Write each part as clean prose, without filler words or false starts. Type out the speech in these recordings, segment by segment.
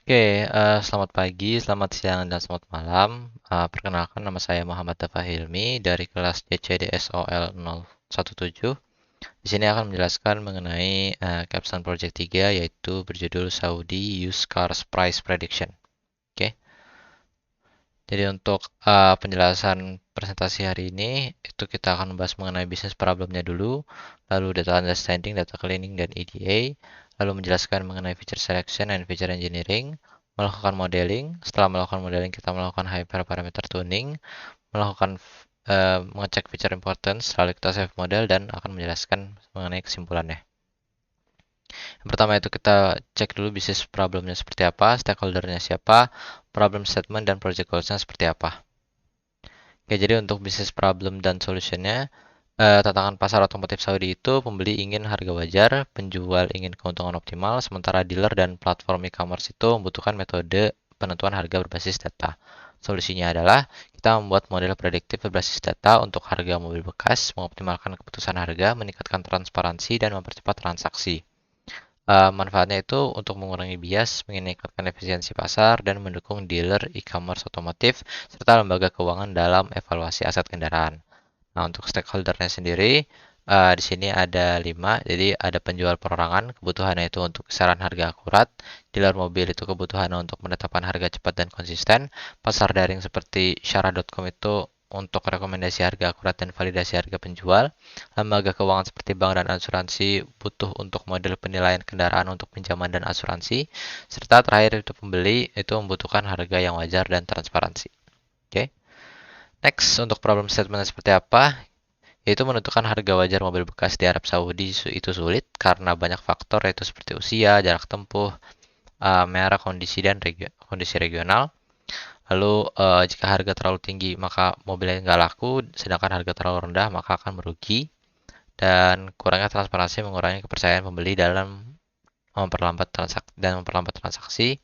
Selamat pagi, selamat siang, dan selamat malam. Perkenalkan, nama saya Muhammad Dafa Hilmi dari kelas DCDSOL 017. Di sini akan menjelaskan mengenai capstone project 3, yaitu berjudul Saudi Used Cars Price Prediction. Oke, jadi untuk penjelasan presentasi hari ini, itu kita akan membahas mengenai bisnis problemnya dulu, lalu data understanding, data cleaning, dan EDA, lalu menjelaskan mengenai feature selection and feature engineering, melakukan modeling. Setelah melakukan modeling, kita melakukan hyperparameter tuning, melakukan mengecek feature importance, lalu kita save model dan akan menjelaskan mengenai kesimpulannya. Yang pertama itu kita cek dulu bisnis problemnya seperti apa, stakeholdernya siapa, problem statement dan project goals-nya seperti apa. Oke, jadi untuk bisnis problem dan solutionnya, tantangan pasar otomotif Saudi itu pembeli ingin harga wajar, penjual ingin keuntungan optimal, sementara dealer dan platform e-commerce itu membutuhkan metode penentuan harga berbasis data. Solusinya adalah kita membuat model prediktif berbasis data untuk harga mobil bekas, mengoptimalkan keputusan harga, meningkatkan transparansi, dan mempercepat transaksi. Manfaatnya itu untuk mengurangi bias, meningkatkan efisiensi pasar, dan mendukung dealer e-commerce otomotif serta lembaga keuangan dalam evaluasi aset kendaraan. Nah, untuk stakeholdernya sendiri, di sini ada 5. Jadi ada penjual perorangan, kebutuhannya itu untuk kisaran harga akurat. Dealer mobil itu kebutuhannya untuk menetapkan harga cepat dan konsisten. Pasar daring seperti syarah.com itu untuk rekomendasi harga akurat dan validasi harga penjual. Lembaga keuangan seperti bank dan asuransi butuh untuk model penilaian kendaraan untuk pinjaman dan asuransi. Serta terakhir itu pembeli itu membutuhkan harga yang wajar dan transparansi. Oke. Next, untuk problem statement seperti apa? Yaitu menentukan harga wajar mobil bekas di Arab Saudi itu sulit karena banyak faktor yaitu seperti usia, jarak tempuh, merek, kondisi dan kondisi regional. Lalu jika harga terlalu tinggi maka mobilnya nggak laku, sedangkan harga terlalu rendah maka akan merugi. Dan kurangnya transparansi mengurangi kepercayaan pembeli dalam memperlambat transaksi.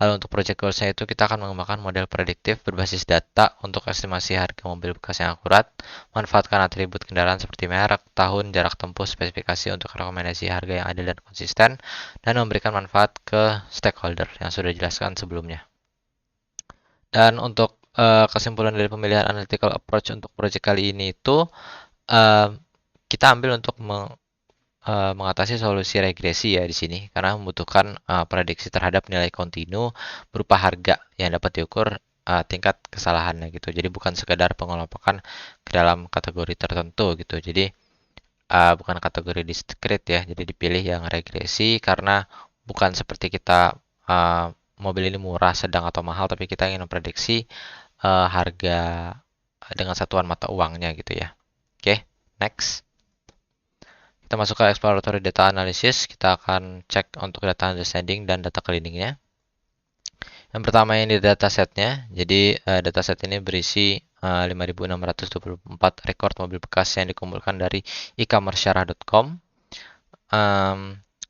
Lalu untuk project goals-nya itu kita akan mengembangkan model prediktif berbasis data untuk estimasi harga mobil bekas yang akurat, manfaatkan atribut kendaraan seperti merek, tahun, jarak tempuh, spesifikasi untuk rekomendasi harga yang adil dan konsisten, dan memberikan manfaat ke stakeholder yang sudah dijelaskan sebelumnya. Dan untuk kesimpulan dari pemilihan analytical approach untuk project kali ini itu uh, kita ambil untuk mengatasi solusi regresi ya di sini karena membutuhkan prediksi terhadap nilai kontinu berupa harga yang dapat diukur tingkat kesalahannya gitu. Jadi bukan sekedar pengelompokan ke dalam kategori tertentu gitu. Jadi bukan kategori discrete ya. Jadi dipilih yang regresi karena bukan seperti kita mobil ini murah, sedang atau mahal, tapi kita ingin memprediksi harga dengan satuan mata uangnya gitu ya. Oke, next. Kita masuk ke exploratory data analysis. Kita akan cek untuk data understanding dan data cleaningnya. Yang pertama ini datasetnya. Jadi dataset ini berisi 5.624 record mobil bekas yang dikumpulkan dari e-commerce-syarah.com.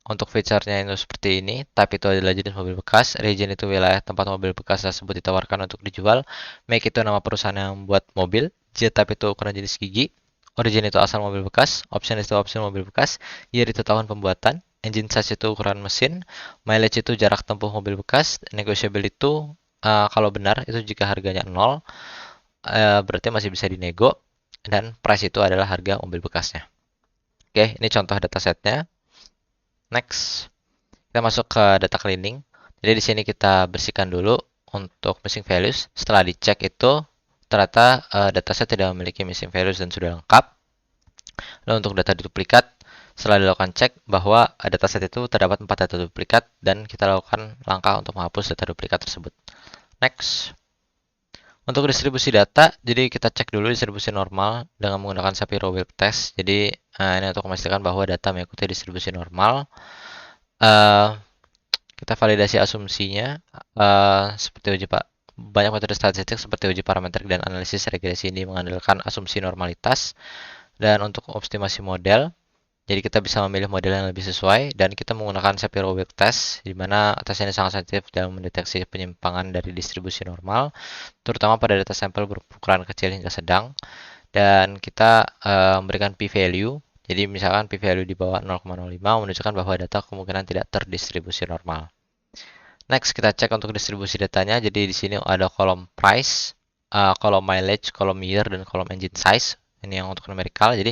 Untuk feature-nya itu seperti ini. Type itu adalah jenis mobil bekas. Region itu wilayah tempat mobil bekas tersebut ditawarkan untuk dijual. Make itu nama perusahaan yang membuat mobil. J-type itu ukuran jenis gigi. Origin itu asal mobil bekas. Option itu option mobil bekas. Year itu tahun pembuatan. Engine size itu ukuran mesin. Mileage itu jarak tempuh mobil bekas. Negotiable itu kalau benar itu jika harganya 0 berarti masih bisa dinego. Dan price itu adalah harga mobil bekasnya. Oke, ini contoh datasetnya. Next, kita masuk ke data cleaning. Jadi di sini kita bersihkan dulu untuk missing values. Setelah dicek itu ternyata dataset tidak memiliki missing values dan sudah lengkap. Lalu untuk data duplikat, setelah dilakukan cek bahwa dataset itu terdapat 4 data duplikat dan kita lakukan langkah untuk menghapus data duplikat tersebut. Next. Untuk distribusi data, jadi kita cek dulu distribusi normal dengan menggunakan Shapiro Web Test. Jadi ini untuk memastikan bahwa data mengikuti distribusi normal. Kita validasi asumsinya seperti uji pak. Banyak metode statistik seperti uji parametrik dan analisis regresi ini mengandalkan asumsi normalitas. Dan untuk optimasi model, jadi kita bisa memilih model yang lebih sesuai dan kita menggunakan Shapiro Web Test di mana tes ini sangat sensitif dalam mendeteksi penyimpangan dari distribusi normal, terutama pada data sampel berukuran kecil hingga sedang. Dan kita memberikan p-value. Jadi misalkan p-value di bawah 0,05 menunjukkan bahwa data kemungkinan tidak terdistribusi normal. Next kita cek untuk distribusi datanya. Jadi di sini ada kolom price, kolom mileage, kolom year, dan kolom engine size. Ini yang untuk numerical. Jadi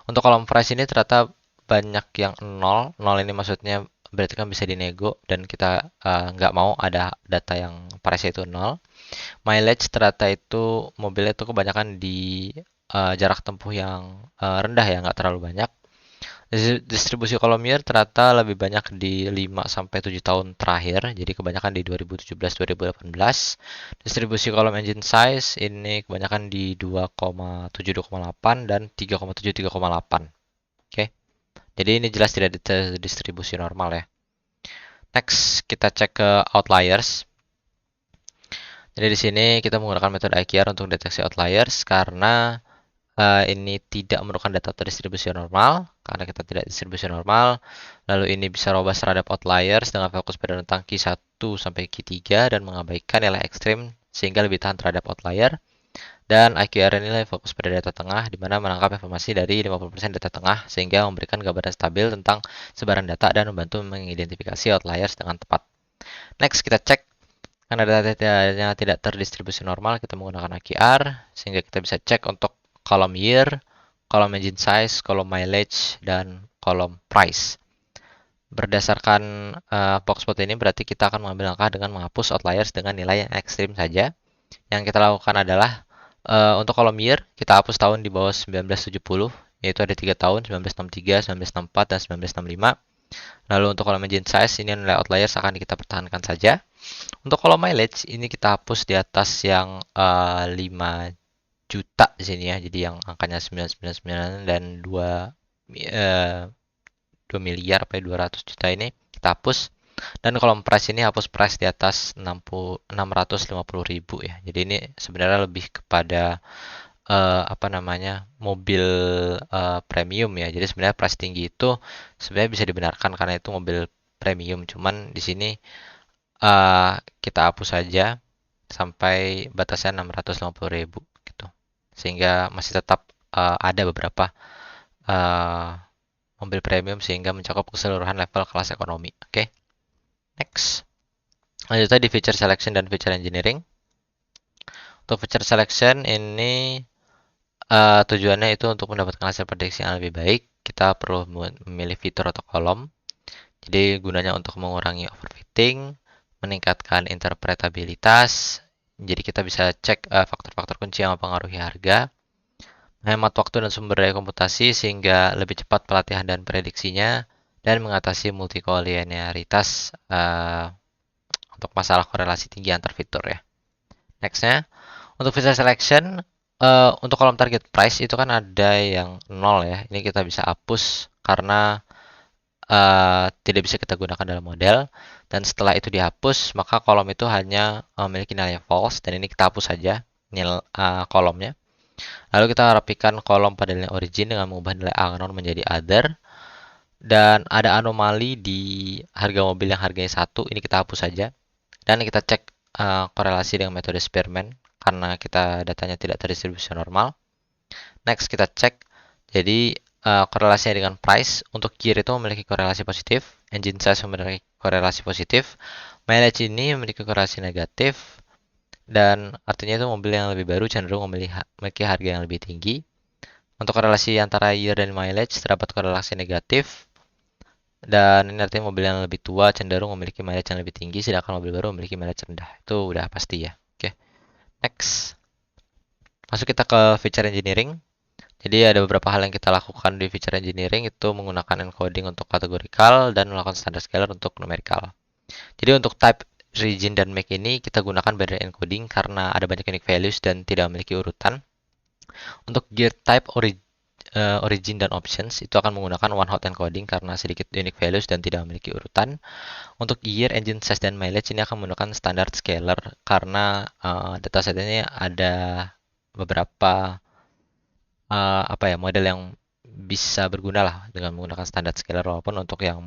untuk kolom price ini ternyata banyak yang nol. Nol ini maksudnya berarti kan bisa dinego dan kita nggak mau ada data yang price itu nol. Mileage ternyata itu mobilnya itu kebanyakan di jarak tempuh yang rendah ya, nggak terlalu banyak. Distribusi kolom year ternyata lebih banyak di 5 sampai 7 tahun terakhir, jadi kebanyakan di 2017-2018. Distribusi kolom engine size ini kebanyakan di 2,7-2,8 dan 3,7-3,8. Oke. Jadi ini jelas tidak distribusi normal ya. Next, kita cek ke outliers. Jadi di sini kita menggunakan metode IQR untuk deteksi outliers karena ini tidak memerlukan data terdistribusi normal, karena kita tidak distribusi normal. Lalu ini bisa robust terhadap outliers dengan fokus pada rentang Q1 sampai Q3 dan mengabaikan nilai ekstrim sehingga lebih tahan terhadap outlier. Dan IQR nilai fokus pada data tengah, di mana menangkap informasi dari 50% data tengah sehingga memberikan gambaran stabil tentang sebaran data dan membantu mengidentifikasi outliers dengan tepat. Next, kita cek karena datanya tidak terdistribusi normal, kita menggunakan IQR sehingga kita bisa cek untuk kolom year, kolom engine size, kolom mileage, dan kolom price. Berdasarkan boxplot ini berarti kita akan mengambil langkah dengan menghapus outliers dengan nilai yang ekstrim saja. Yang kita lakukan adalah untuk kolom year kita hapus tahun di bawah 1970, yaitu ada 3 tahun, 1963, 1964, dan 1965. Lalu untuk kolom engine size ini nilai outliers akan kita pertahankan saja. Untuk kolom mileage ini kita hapus di atas yang 5 juta di sini ya. Jadi yang angkanya 999 dan 2 miliar sampai 200 juta ini kita hapus. Dan kolom price ini hapus price di atas 650.000 ya. Jadi ini sebenarnya lebih kepada apa namanya, mobil premium ya. Jadi sebenarnya price tinggi itu sebenarnya bisa dibenarkan karena itu mobil premium. Cuman di sini kita hapus saja sampai batasnya 650.000 gitu. Sehingga masih tetap ada beberapa mobil premium sehingga mencakup keseluruhan level kelas ekonomi. Oke. Next. Lanjutnya di feature selection dan feature engineering. Untuk feature selection ini tujuannya itu untuk mendapatkan hasil prediksi yang lebih baik. Kita perlu memilih fitur atau kolom. Jadi gunanya untuk mengurangi overfitting, meningkatkan interpretabilitas. Jadi kita bisa cek faktor-faktor kunci yang mempengaruhi harga, menghemat waktu dan sumber daya komputasi sehingga lebih cepat pelatihan dan prediksinya, dan mengatasi multikolinearitas untuk masalah korelasi tinggi antar fitur ya. Nextnya, untuk feature selection, untuk kolom target price itu kan ada yang 0 ya. Ini kita bisa hapus karena tidak bisa kita gunakan dalam model. Dan setelah itu dihapus, maka kolom itu hanya memiliki nilai false, dan ini kita hapus saja nilai kolomnya. Lalu kita rapikan kolom pada nilai origin dengan mengubah nilai unknown menjadi other. Dan ada anomali di harga mobil yang harganya 1, ini kita hapus saja. Dan kita cek korelasi dengan metode Spearman karena kita datanya tidak terdistribusi normal. Next kita cek, jadi korelasinya dengan price. Untuk gear itu memiliki korelasi positif, engine size memiliki korelasi positif, mileage ini memiliki korelasi negatif, dan artinya itu mobil yang lebih baru cenderung memiliki harga yang lebih tinggi. Untuk korelasi antara year dan mileage terdapat korelasi negatif, dan ini artinya mobil yang lebih tua cenderung memiliki mileage yang lebih tinggi, sedangkan mobil baru memiliki mileage rendah. Itu udah pasti ya. Oke, next. Masuk kita ke feature engineering. Jadi ada beberapa hal yang kita lakukan di feature engineering, itu menggunakan encoding untuk categorical dan melakukan standard scalar untuk numerical. Jadi untuk type, region, dan make ini kita gunakan binary encoding karena ada banyak unique values dan tidak memiliki urutan. Untuk gear type, origin, dan options itu akan menggunakan one hot encoding karena sedikit unique values dan tidak memiliki urutan. Untuk year, engine size, dan mileage ini akan menggunakan standard scalar karena dataset ini ada beberapa apa ya, model yang bisa berguna lah dengan menggunakan standar scalar, walaupun untuk yang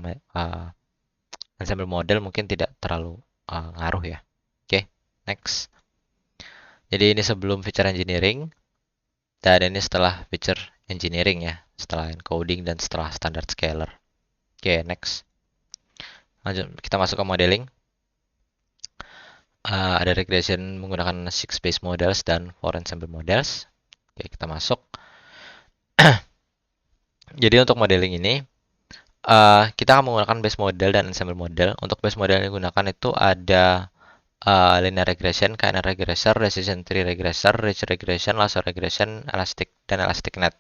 ensemble model mungkin tidak terlalu ngaruh ya. Oke, next. Jadi ini sebelum feature engineering dan ini setelah feature engineering ya, setelah encoding dan setelah standard scalar. Oke, next. Lanjut kita masuk ke modeling. Ada regression menggunakan 6 base models dan 4 ensemble models. Oke, kita masuk. Jadi untuk modeling ini, kita akan menggunakan base model dan ensemble model. Untuk base model yang digunakan itu ada linear regression, KNR regressor, decision tree regressor, ridge regression, lasso regression, elastic, dan elastic net.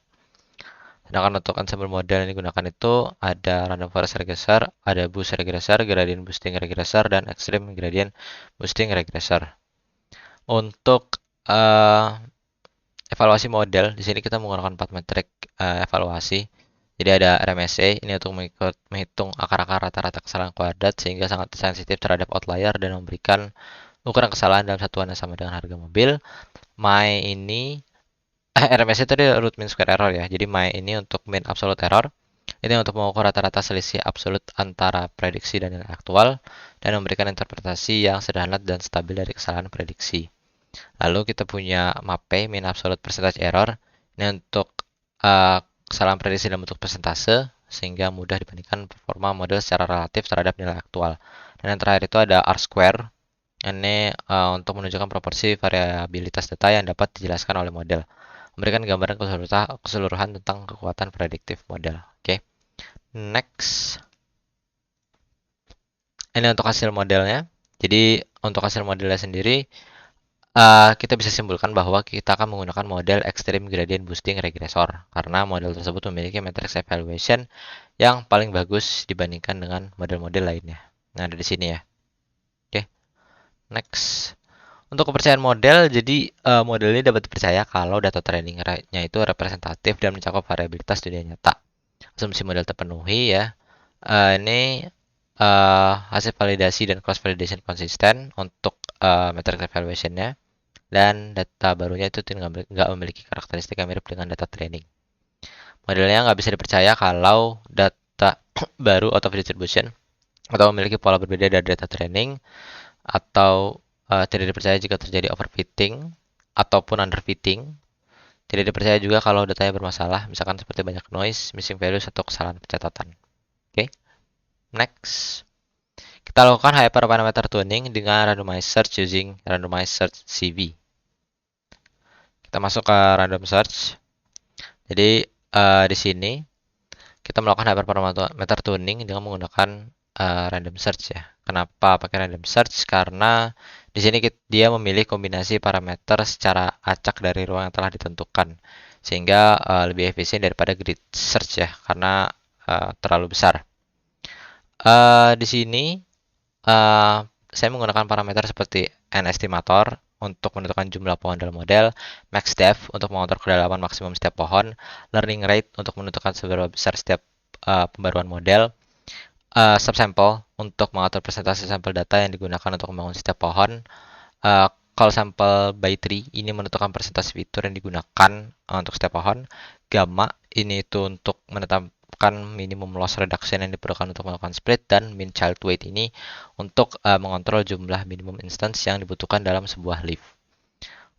Sedangkan untuk ensemble model yang digunakan itu ada random forest regressor, ada boost regressor, gradient boosting regressor, dan extreme gradient boosting regressor. Untuk evaluasi model, di sini kita menggunakan 4 metrik evaluasi. Jadi ada RMSE, ini untuk menghitung akar-akar rata-rata kesalahan kuadrat sehingga sangat sensitif terhadap outlier dan memberikan ukuran kesalahan dalam satuan yang sama dengan harga mobil. MAE ini RMSE tadi root mean square error ya. Jadi MAE ini untuk mean absolute error. Ini untuk mengukur rata-rata selisih absolut antara prediksi dan nilai aktual dan memberikan interpretasi yang sederhana dan stabil dari kesalahan prediksi. Lalu kita punya MAPE, mean absolute percentage error. Ini untuk kesalahan prediksi dalam bentuk persentase sehingga mudah dibandingkan performa model secara relatif terhadap nilai aktual. Dan yang terakhir itu ada R-square. Ini untuk menunjukkan proporsi variabilitas data yang dapat dijelaskan oleh model. Memberikan gambaran keseluruhan tentang kekuatan prediktif model. Oke. Next. Ini untuk hasil modelnya. Jadi untuk hasil modelnya sendiri, kita bisa simpulkan bahwa kita akan menggunakan model Extreme Gradient Boosting Regressor karena model tersebut memiliki matrix evaluation yang paling bagus dibandingkan dengan model-model lainnya. Nah, ada di sini ya. Oke, next. Untuk kepercayaan model, jadi model ini dapat dipercaya kalau data trainingnya itu representatif dan mencakup variabilitas dunia nyata. Asumsi model terpenuhi ya. Ini hasil validasi dan cross validation konsisten untuk matrix evaluation-nya. Dan data barunya itu nggak memiliki karakteristik yang mirip dengan data training. Modelnya nggak bisa dipercaya kalau data baru out of distribution atau memiliki pola berbeda dari data training, atau tidak dipercaya jika terjadi overfitting ataupun underfitting. Tidak dipercaya juga kalau datanya bermasalah, misalkan seperti banyak noise, missing values, atau kesalahan pencatatan. Oke, next. Kita lakukan hyperparameter tuning dengan randomized search using randomized search CV. Kita masuk ke random search. Jadi di sini kita melakukan hyperparameter tuning dengan menggunakan random search ya. Kenapa pakai random search? Karena di sini dia memilih kombinasi parameter secara acak dari ruang yang telah ditentukan, sehingga lebih efisien daripada grid search ya, karena terlalu besar. Di sini saya menggunakan parameter seperti n estimator untuk menentukan jumlah pohon dalam model, max depth untuk mengatur kedalaman maksimum setiap pohon, learning rate untuk menentukan seberapa besar setiap pembaruan model, subsample untuk mengatur presentasi sampel data yang digunakan untuk membangun setiap pohon, call sample by tree ini menentukan presentasi fitur yang digunakan untuk setiap pohon, gamma ini itu untuk menetapkan minimum loss reduction yang diperlukan untuk melakukan split, dan min child weight ini untuk mengontrol jumlah minimum instance yang dibutuhkan dalam sebuah leaf.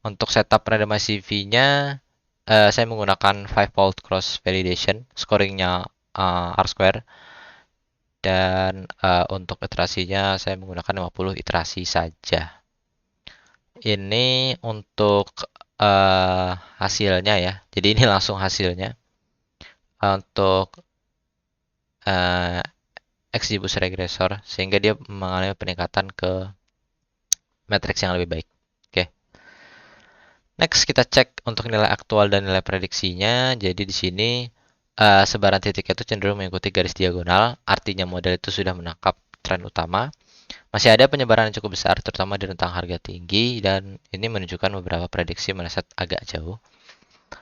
Untuk setup randomize CV-nya, saya menggunakan 5-fold cross validation, scoringnya R-square, dan untuk iterasinya saya menggunakan 50 iterasi saja. Ini untuk hasilnya ya. Jadi ini langsung hasilnya. Untuk XGBoost regressor sehingga dia mengalami peningkatan ke matriks yang lebih baik. Oke. Next kita cek untuk nilai aktual dan nilai prediksinya. Jadi di sini sebaran titiknya itu cenderung mengikuti garis diagonal, artinya model itu sudah menangkap tren utama. Masih ada penyebaran yang cukup besar, terutama di rentang harga tinggi, dan ini menunjukkan beberapa prediksi meleset agak jauh.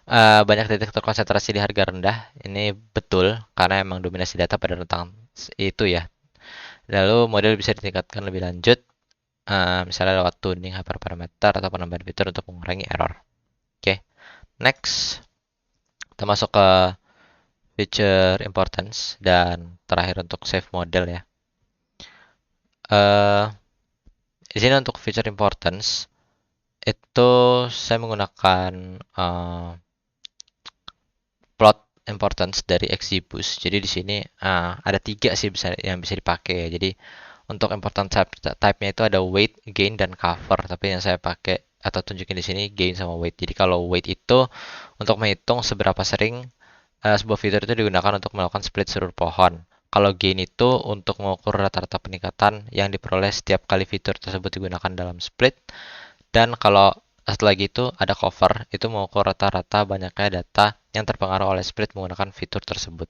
Banyak titik terkonsentrasi di harga rendah, ini betul, karena emang dominasi data pada rentang itu ya. Lalu model bisa ditingkatkan lebih lanjut, misalnya lewat tuning hyperparameter atau penambahan fitur untuk mengurangi error. Oke, next. Kita masuk ke feature importance, dan terakhir untuk save model ya. Di sini untuk feature importance itu saya menggunakan plot importance dari XGBoost. Jadi di sini ada 3 sih yang bisa dipakai ya. Jadi Untuk important type-nya itu ada weight, gain, dan cover. Tapi yang saya pakai atau tunjukin di sini gain sama weight. Jadi kalau weight itu untuk menghitung seberapa sering sebuah fitur itu digunakan untuk melakukan split seluruh pohon. Kalau gain itu untuk mengukur rata-rata peningkatan yang diperoleh setiap kali fitur tersebut digunakan dalam split. Dan kalau setelah gitu ada cover, itu mengukur rata-rata banyaknya data yang terpengaruh oleh split menggunakan fitur tersebut.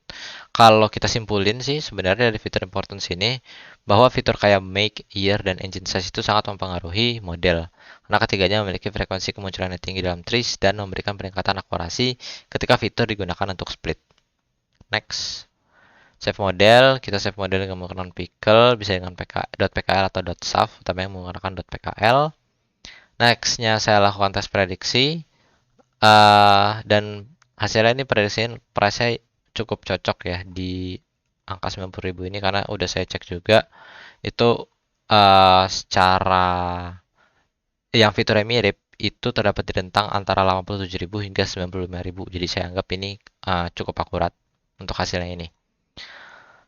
Kalau kita simpulin sih sebenarnya dari fitur importance ini bahwa fitur kayak make, year, dan engine size itu sangat mempengaruhi model. Karena ketiganya memiliki frekuensi kemunculan yang tinggi dalam trees dan memberikan peningkatan akurasi ketika fitur digunakan untuk split. Next. Save model, kita save model dengan menggunakan pickle, bisa dengan .pkl atau .sav, tapi yang menggunakan .pkl. Nextnya saya lakukan tes prediksi, dan hasilnya ini prediksiin price-nya cukup cocok ya di angka 90.000 ini karena udah saya cek juga itu secara yang fiturnya mirip itu terdapat di rentang antara 87.000 hingga 95.000. Jadi saya anggap ini cukup akurat untuk hasilnya ini.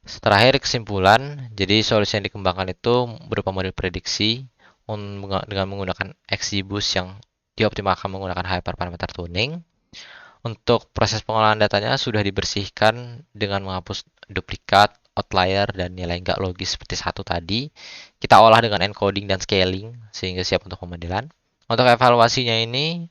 Terakhir kesimpulan, jadi solusi yang dikembangkan itu berupa model prediksi dengan menggunakan XGBoost yang dioptimalkan menggunakan hyperparameter tuning. Untuk proses pengolahan datanya sudah dibersihkan dengan menghapus duplikat, outlier, dan nilai nggak logis seperti satu tadi. Kita olah dengan encoding dan scaling sehingga siap untuk pemodelan. Untuk evaluasinya ini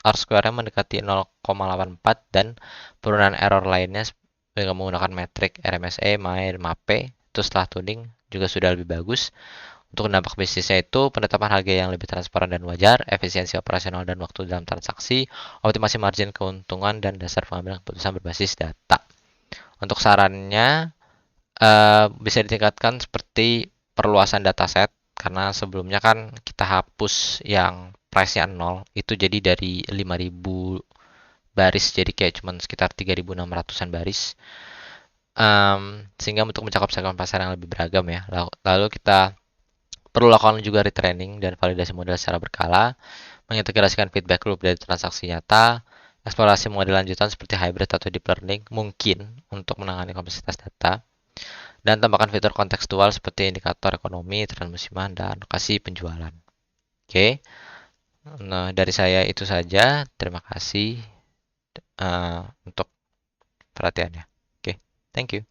R-square-nya mendekati 0,84 dan penurunan error lainnya dengan menggunakan metrik RMSE, MAE, MAPE itu setelah tuning juga sudah lebih bagus. Untuk dampak bisnisnya itu penetapan harga yang lebih transparan dan wajar, efisiensi operasional dan waktu dalam transaksi, optimasi margin keuntungan, dan dasar pengambilan keputusan berbasis data. Untuk sarannya bisa ditingkatkan seperti perluasan dataset karena sebelumnya kan kita hapus yang price-nya 0 itu jadi dari 5.000 baris jadi kayak cuman sekitar 3.600-an baris. Sehingga untuk mencakup segmen pasar yang lebih beragam ya. Lalu kita perlu lakukan juga retraining dan validasi model secara berkala, mengintegrasikan feedback loop dari transaksi nyata, eksplorasi model lanjutan seperti hybrid atau deep learning mungkin untuk menangani kompleksitas data, dan tambahkan fitur kontekstual seperti indikator ekonomi, tren musiman, dan lokasi penjualan. Oke, nah dari saya itu saja. Terima kasih untuk perhatiannya. Oke, thank you.